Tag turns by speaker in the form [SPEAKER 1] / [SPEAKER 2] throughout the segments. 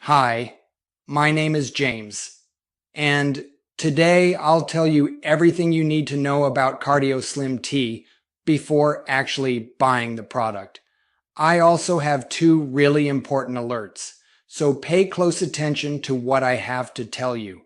[SPEAKER 1] Hi, my name is James, and today I'll tell you everything you need to know about Cardio Slim Tea before actually buying the product. I also have two really important alerts, so pay close attention to what I have to tell you.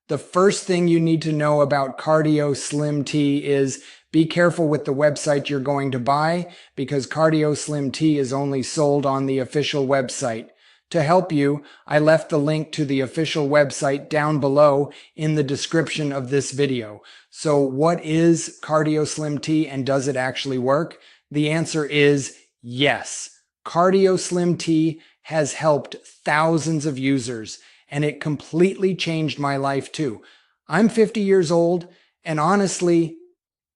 [SPEAKER 1] The first thing you need to know about Cardio Slim Tea is be careful with the website you're going to buy because Cardio Slim Tea is only sold on the official website. To help you, I left the link to the official website down below in the description of this video. So what is Cardio Slim Tea and does it actually work? The answer is yes. Cardio Slim Tea has helped thousands of users and it completely changed my life too. I'm 50 years old and honestly,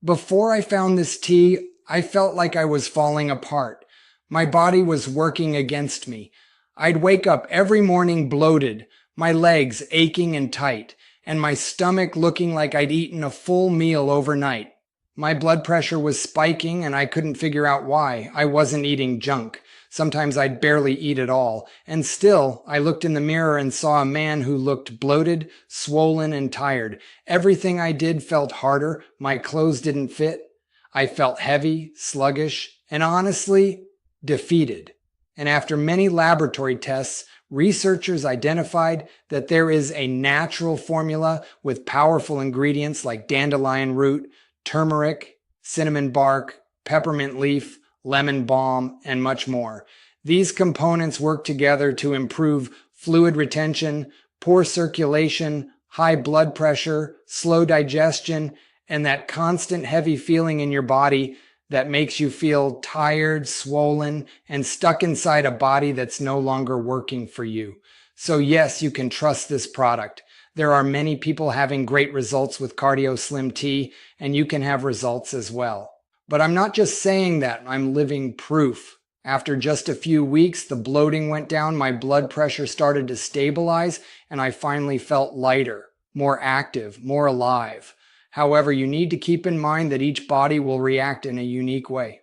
[SPEAKER 1] before I found this tea, I felt like I was falling apart. My body was working against me. I'd wake up every morning bloated, my legs aching and tight, and my stomach looking like I'd eaten a full meal overnight. My blood pressure was spiking and I couldn't figure out why. I wasn't eating junk. Sometimes I'd barely eat at all. And still, I looked in the mirror and saw a man who looked bloated, swollen, and tired. Everything I did felt harder. My clothes didn't fit. I felt heavy, sluggish, and honestly, defeated. And after many laboratory tests, researchers identified that there is a natural formula with powerful ingredients like dandelion root, turmeric, cinnamon bark, peppermint leaf, lemon balm, and much more. These components work together to improve fluid retention, poor circulation, high blood pressure, slow digestion, and that constant heavy feeling in your body that makes you feel tired, swollen, and stuck inside a body that's no longer working for you. So yes, you can trust this product. There are many people having great results with Cardio Slim Tea, and you can have results as well. But I'm not just saying that, I'm living proof. After just a few weeks, the bloating went down, my blood pressure started to stabilize, and I finally felt lighter, more active, more alive. However, you need to keep in mind that each body will react in a unique way.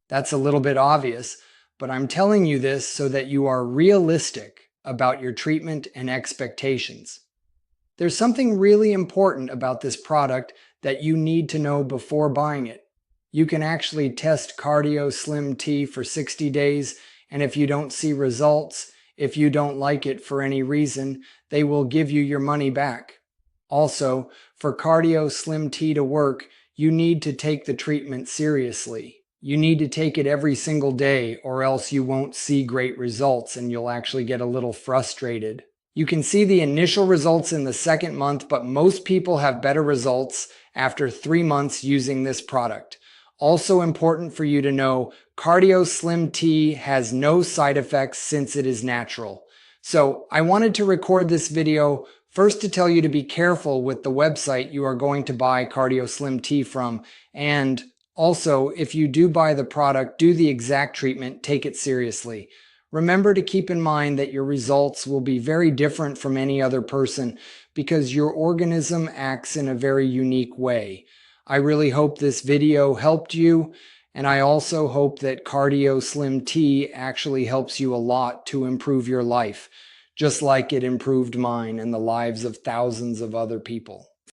[SPEAKER 1] That's a little bit obvious, but I'm telling you this so that you are realistic about your treatment and expectations. There's something really important about this product that you need to know before buying it. You can actually test Cardio Slim Tea for 60 days, and if you don't see results, if you don't like it for any reason, they will give you your money back. Also, for Cardio Slim Tea to work, you need to take the treatment seriously. You need to take it every single day or else you won't see great results and you'll actually get a little frustrated. You can see the initial results in the second month, but most people have better results after 3 months using this product. Also important for you to know, Cardio Slim Tea has no side effects since it is natural. So I wanted to record this video first to tell you to be careful with the website you are going to buy Cardio Slim Tea from, and also if you do buy the product, do the exact treatment, take it seriously. Remember to keep in mind that your results will be very different from any other person because your organism acts in a very unique way. I really hope this video helped you, and I also hope that Cardio Slim Tea actually helps you a lot to improve your life, just like it improved mine and the lives of thousands of other people.